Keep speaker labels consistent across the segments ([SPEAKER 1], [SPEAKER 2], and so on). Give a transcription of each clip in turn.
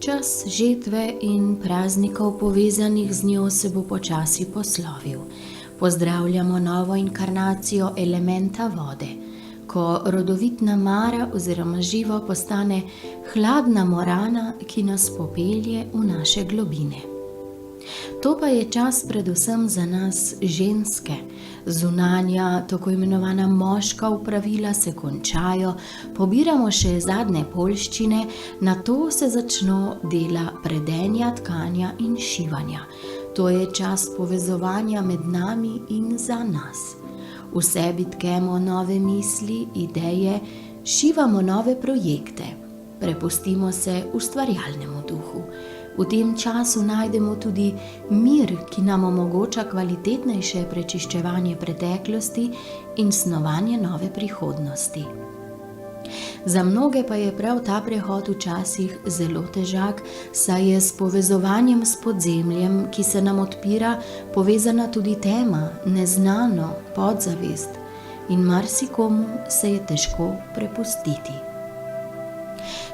[SPEAKER 1] Čas žetve in praznikov povezanih z njo se bo počasi poslovil. Pozdravljamo novo inkarnacijo elementa vode, ko rodovitna Mara oziroma Živa postane hladna morana, ki nas popelje v naše globine. To pa je čas predvsem za nas ženske. Zunanja, tako imenovana moška opravila se končajo, pobiramo še zadnje poljščine, nato se začno dela predenja, tkanja in šivanja. To je čas povezovanja med nami in za nas. V sebi tkemo nove misli, ideje, šivamo nove projekte, prepustimo se ustvarjalnemu duhu. V tem času najdemo tudi mir, ki nam omogoča kvalitetnejše prečiščevanje preteklosti in snovanje nove prihodnosti. Za mnoge pa je prav ta prehod včasih zelo težak, saj je s povezovanjem s podzemljem, ki se nam odpira, povezana tudi tema, neznano, podzavest, in marsikomu se je težko prepustiti.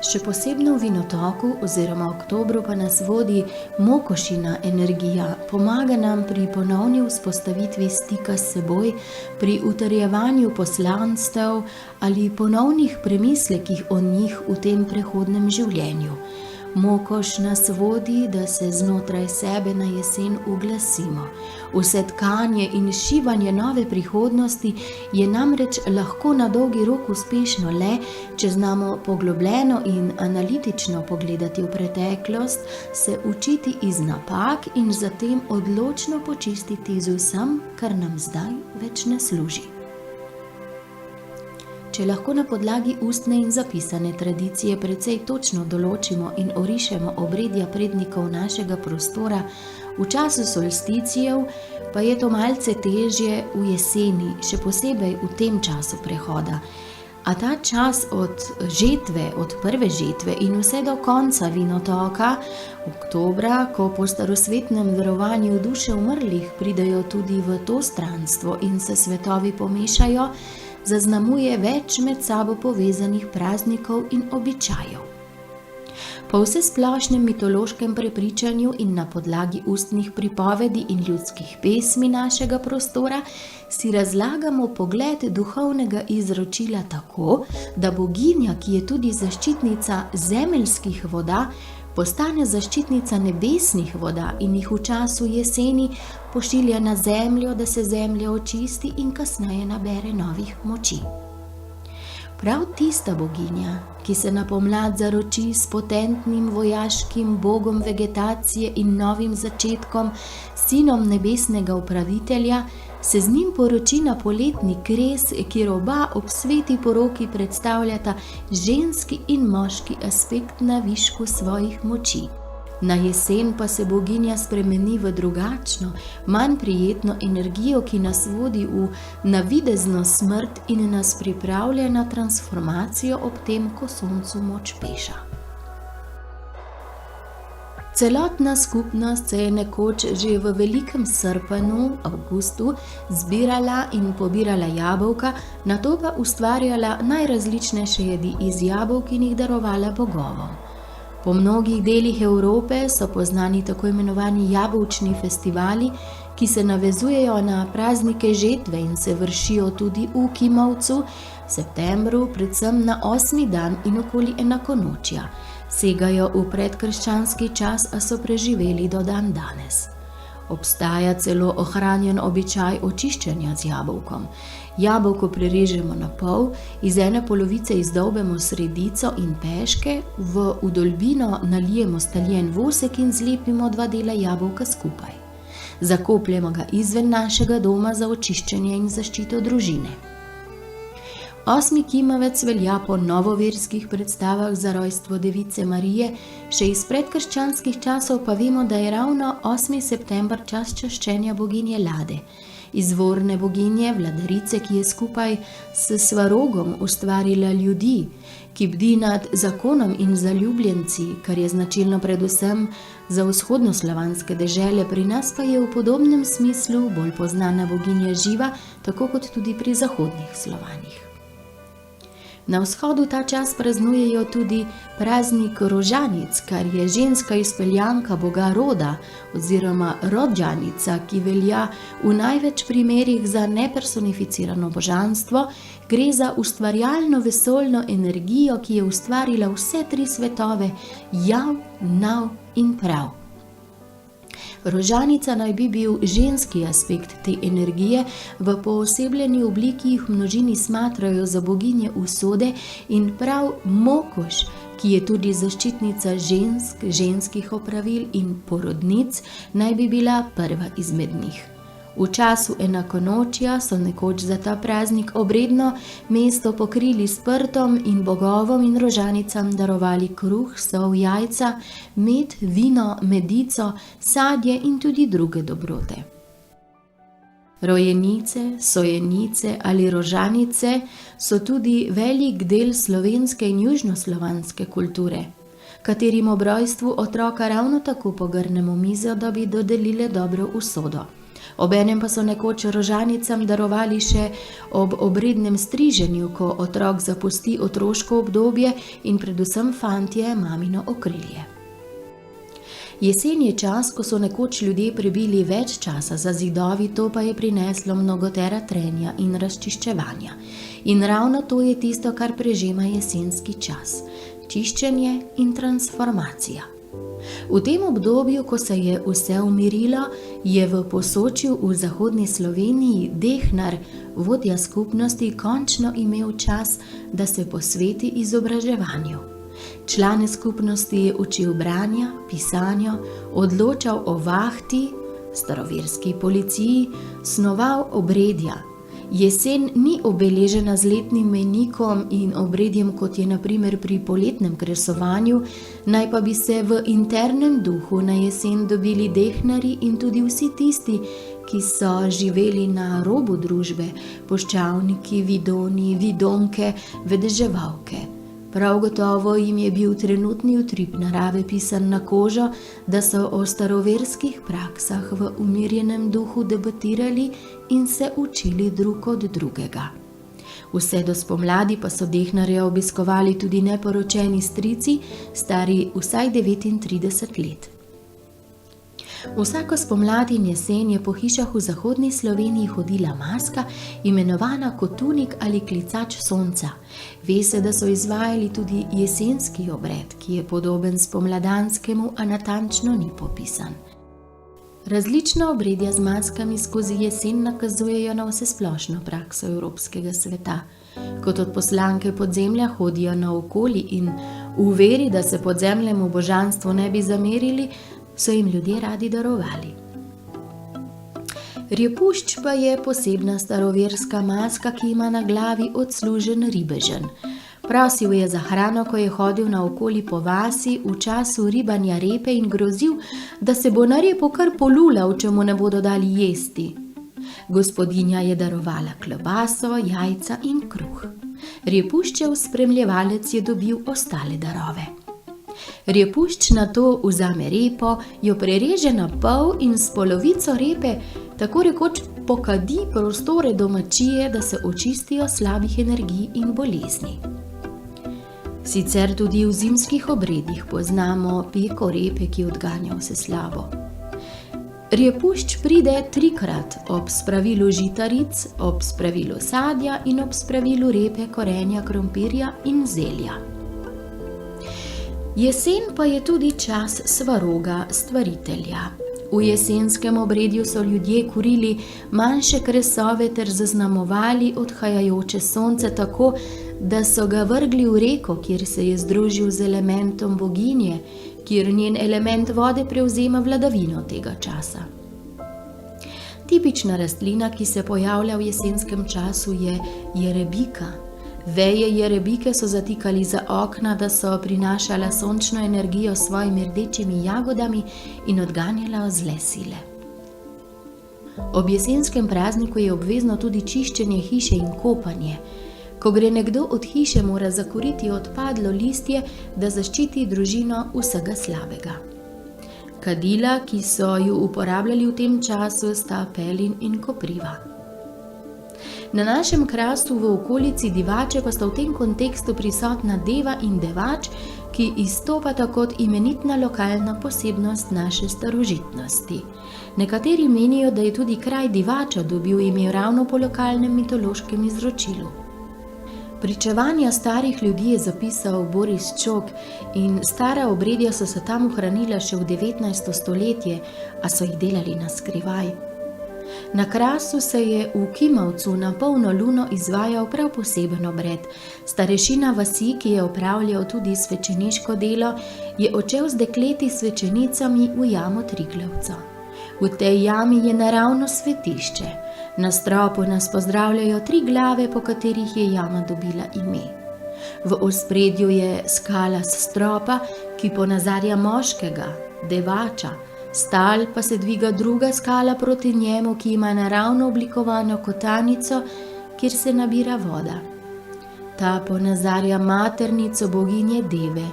[SPEAKER 1] Še posebno v Vinotoku oziroma oktobru pa nas vodi Mokošina energija, pomaga nam pri ponovni vzpostavitvi stika s seboj, pri utrjevanju poslanstev ali ponovnih premislekih o njih v tem prehodnem življenju. Mokoš nas vodi, da se znotraj sebe na jesen uglasimo. Vse tkanje in šivanje nove prihodnosti je namreč lahko na dolgi rok uspešno le, če znamo poglobljeno in analitično pogledati v preteklost, se učiti iz napak in zatem odločno počistiti z vsem, kar nam zdaj več ne služi. Če lahko na podlagi ustne in zapisane tradicije precej točno določimo in orišemo obredja prednikov našega prostora, v času solsticijev pa je to malce težje v jeseni, še posebej v tem času prehoda. A ta čas od žetve, od prve žetve in vse do konca Vinotoka, oktobra, ko po starosvetnem verovanju duše umrlih pridejo tudi v to stranstvo in se svetovi pomešajo, zaznamuje več med sabo povezanih praznikov in običajev. Po vsesplošnem mitološkem prepričanju in na podlagi ustnih pripovedi in ljudskih pesmi našega prostora si razlagamo pogled duhovnega izročila tako, da boginja, ki je tudi zaščitnica zemeljskih voda, postane zaščitnica nebesnih voda in jih v času jeseni pošilja na zemljo, da se zemlja očisti in kasneje nabere novih moči. Prav tista boginja, ki se na pomlad zaroči s potentnim vojaškim bogom vegetacije in novim začetkom, sinom nebesnega upravitelja, se z njim poroči na poletni kres, kjer oba ob sveti poroki predstavljata ženski in moški aspekt na višku svojih moči. Na jesen pa se boginja spremeni v drugačno, manj prijetno energijo, ki nas vodi v navidezno smrt in nas pripravlja na transformacijo ob tem, ko soncu moč peša. Celotna skupnost se je nekoč že v velikem srpanu, avgustu, zbirala in pobirala jabolka, nato pa ustvarjala najrazličnejše jedi iz jabolk in jih darovala bogovom. Po mnogih delih Evrope so poznani tako imenovani jabolčni festivali, ki se navezujejo na praznike žetve in se vršijo tudi v Kimovcu, v septembru, predvsem na 8. dan in okoli enakonočja. Segajo v predkrščanski čas, a so preživeli do dan danes. Obstaja celo ohranjen običaj očiščenja z jabolkom. Jabolko prerežemo na pol, iz ene polovice izdolbemo sredico in peške, v vdolbino nalijemo staljen vosek in zlepimo 2 dela jabolka skupaj. Zakopljemo ga izven našega doma za očiščenje in zaščito družine. 8. Kimavec velja po novoverskih predstavah za rojstvo Device Marije, še iz predkrščanskih časov pa vemo, da je ravno 8. september čas čaščenja boginje Lade, izvorne boginje, vladarice, ki je skupaj s Svarogom ustvarila ljudi, ki bdi nad zakonom in zaljubljenci, kar je značilno predvsem za vzhodnoslovanske dežele, pri nas pa je v podobnem smislu bolj poznana boginja Živa, tako kot tudi pri zahodnih Slovanih. Na vzhodu ta čas praznujejo tudi praznik rožanic, kar je ženska izpeljanka boga roda oziroma rođanica, ki velja v največ primerih za nepersonificirano božanstvo. Gre za ustvarjalno vesoljno energijo, ki je ustvarila vse tri svetove, jav, nav in prav. Rožanica naj bi bil ženski aspekt te energije, v poosebljeni obliki jih v množini smatrajo za boginje usode, in prav Mokoš, ki je tudi zaščitnica žensk, ženskih opravil in porodnic, naj bi bila prva izmed njih. V času enakonočja so nekoč za ta praznik obredno mesto pokrili s prtom in bogovom in rožanicam darovali kruh, sol, jajca, med, vino, medico, sadje in tudi druge dobrote. Rojenice, sojenice ali rožanice so tudi velik del slovenske in južnoslovanske kulture, katerim ob rojstvu otroka ravno tako pogrnemo mizo, da bi dodelile dobro usodo. Obenem pa so nekoč rožanicam darovali še ob obrednem striženju, ko otrok zapusti otroško obdobje in predvsem fantje mamino okrilje. Jesen je čas, ko so nekoč ljudje prebili več časa za zidovi, to pa je prineslo mnogotera trenja in razčiščevanja. In ravno to je tisto, kar prežema jesenski čas: čiščenje in transformacija. V tem obdobju, ko se je vse umirilo, je v Posočju v zahodni Sloveniji Dehnar, vodja skupnosti, končno imel čas, da se posveti izobraževanju. Člane skupnosti je učil branja, pisanja, odločal o vahti, staroverski policiji, snoval obredja. Jesen ni obeležena z letnim mejnikom in obredjem, kot je na primer pri poletnem kresovanju, naj pa bi se v internem duhu na jesen dobili dehnarji in tudi vsi tisti, ki so živeli na robu družbe, poščavniki, vidoni, vidomke, vedeževalke. Prav gotovo jim je bil trenutni utrip narave pisan na kožo, da so o staroverskih praksah v umirjenem duhu debatirali in se učili drug od drugega. Vse do spomladi pa so dehnarje obiskovali tudi neporočeni strici, stari vsaj 39 let. Vsako spomladi in jesen je po hišah v zahodni Sloveniji hodila maska, imenovana kotunik ali klicač sonca. Ve se, da so izvajali tudi jesenski obred, ki je podoben spomladanskemu, a natančno ni popisan. Različna obredja z maskami skozi jesen nakazujejo na vsesplošno prakso evropskega sveta. Kot odposlanke podzemlja hodijo naokoli in v veri, da se podzemljemu božanstvu ne bi zamerili, so jim ljudje radi darovali. Rjepušč pa je posebna staroverska maska, ki ima na glavi odslužen ribežen. Prosil je za hrano, ko je hodil naokoli po vasi v času ribanja repe in grozil, da se bo na repo kar polulal, če mu ne bodo dali jesti. Gospodinja je darovala klobaso, jajca in kruh. Rjepuščev spremljevalec je dobil ostale darove. Rjepušč nato vzame repo, jo prereže na pol in s polovico repe tako rekoč pokadi prostore domačije, da se očistijo slabih energij in bolezni. Sicer tudi v zimskih obredih poznamo peko repe, ki odganja vse slabo. Rjepušč pride 3-krat: ob spravilu žitaric, ob spravilu sadja in ob spravilu repe, korenja, krompirja in zelja. Jesen pa je tudi čas Svaroga, stvaritelja. V jesenskem obredju so ljudje kurili manjše kresove ter zaznamovali odhajajoče sonce tako, da so ga vrgli v reko, kjer se je združil z elementom boginje, kjer njen element vode prevzema vladavino tega časa. Tipična rastlina, ki se pojavlja v jesenskem času, je jerebika. Veje jerebike so zatikali za okna, da so prinašala sončno energijo s svojimi rdečimi jagodami in odganjala zle sile. Ob jesenskem prazniku je obvezno tudi čiščenje hiše in kopanje. Ko gre nekdo od hiše, mora zakuriti odpadlo listje, da zaščiti družino vsega slabega. Kadila, ki so ju uporabljali v tem času, sta pelin in kopriva. Na našem krasu v okolici Divače pa sta v tem kontekstu prisotna Deva in Devač, ki izstopata kot imenitna lokalna posebnost naše starožitnosti. Nekateri menijo, da je tudi kraj Divača dobil ime ravno po lokalnem mitološkem izročilu. Pričevanja starih ljudi je zapisal Boris Čok in stara obredja so se tam ohranila še v 19. stoletje, a so jih delali na skrivaj. Na Krasu se je v Kimavcu na polno luno izvajal prav poseben obred. Starešina vasi, ki je opravljal tudi svečeniško delo, je odšel z dekleti svečenicami v jamo Triglavca. V tej jami je naravno svetišče. Na stropu nas pozdravljajo 3 glave, po katerih je jama dobila ime. V ospredju je skala s stropa, ki ponazarja moškega, Devača. Stal pa se dviga druga skala proti njemu, ki ima naravno oblikovano kotanico, kjer se nabira voda. Ta ponazarja maternico boginje Deve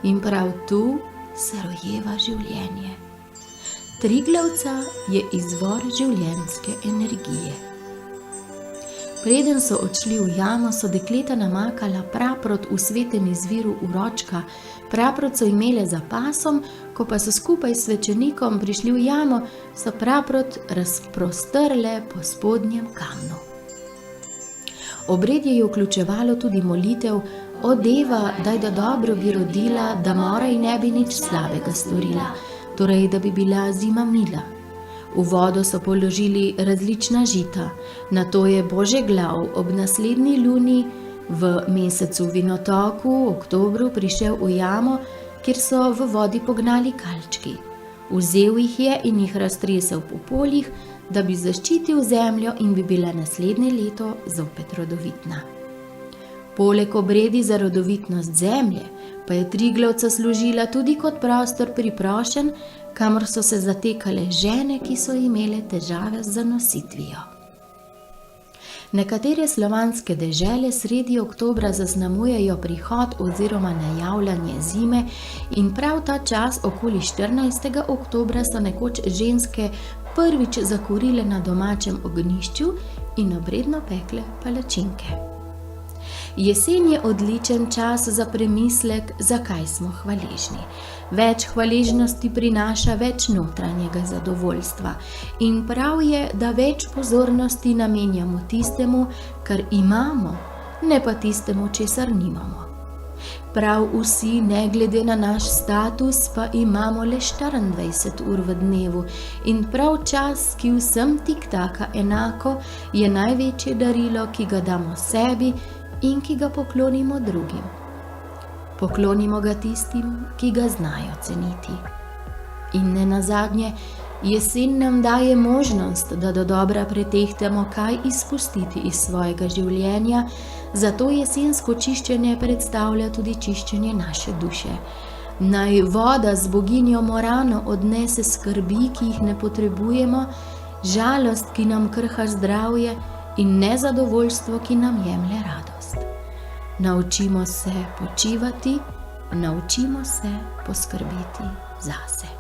[SPEAKER 1] in prav tu se rojeva življenje. Triglavca je izvor življenjske energije. Preden so odšli v jamo, so dekleta namakala praprot v svetem izviru uročka. Praprot so imele za pasom, ko pa so skupaj s svečenikom prišli v jamo, so praprot razprostrle po spodnjem kamnu. Obredje je vključevalo tudi molitev: O Deva, daj da dobro bi rodila, da mora ji ne bi nič slabega storila, torej da bi bila zima mila. V vodo so položili različna žita, nato je Božeglav ob naslednji luni v mesecu Vinotoku, oktobru, prišel v jamo, kjer so v vodi pognali kalčki. Vzel jih je in jih raztresel po poljih, da bi zaščitil zemljo in bi bila naslednje leto zopet rodovitna. Poleg obredi za rodovitnost zemlje, pa je Triglavca služila tudi kot prostor priprošenj, kamor so se zatekale žene, ki so imele težave z zanositvijo. Nekatere slovanske dežele sredi oktobra zaznamujejo prihod oziroma najavljanje zime in prav ta čas, okoli 14. oktobra, so nekoč ženske prvič zakurile na domačem ognjišču in obredno pekle palačinke. Jesen je odličen čas za premislek, zakaj smo hvaležni. Več hvaležnosti prinaša več notranjega zadovoljstva in prav je, da več pozornosti namenjamo tistemu, kar imamo, ne pa tistemu, česar nimamo. Prav vsi, ne glede na naš status, pa imamo le 24 ur v dnevu in prav čas, ki vsem tiktaka enako, je največje darilo, ki ga damo sebi in ki ga poklonimo drugim. Poklonimo ga tistim, ki ga znajo ceniti. In nenazadnje, jesen nam daje možnost, da dodobra pretehtamo, kaj izpustiti iz svojega življenja, zato jesensko čiščenje predstavlja tudi čiščenje naše duše. Naj voda z boginjo Morano odnese skrbi, ki jih ne potrebujemo, žalost, ki nam krha zdravje, in nezadovoljstvo, ki nam jemlje radost. Naučimo se počivati, naučimo se poskrbeti zase.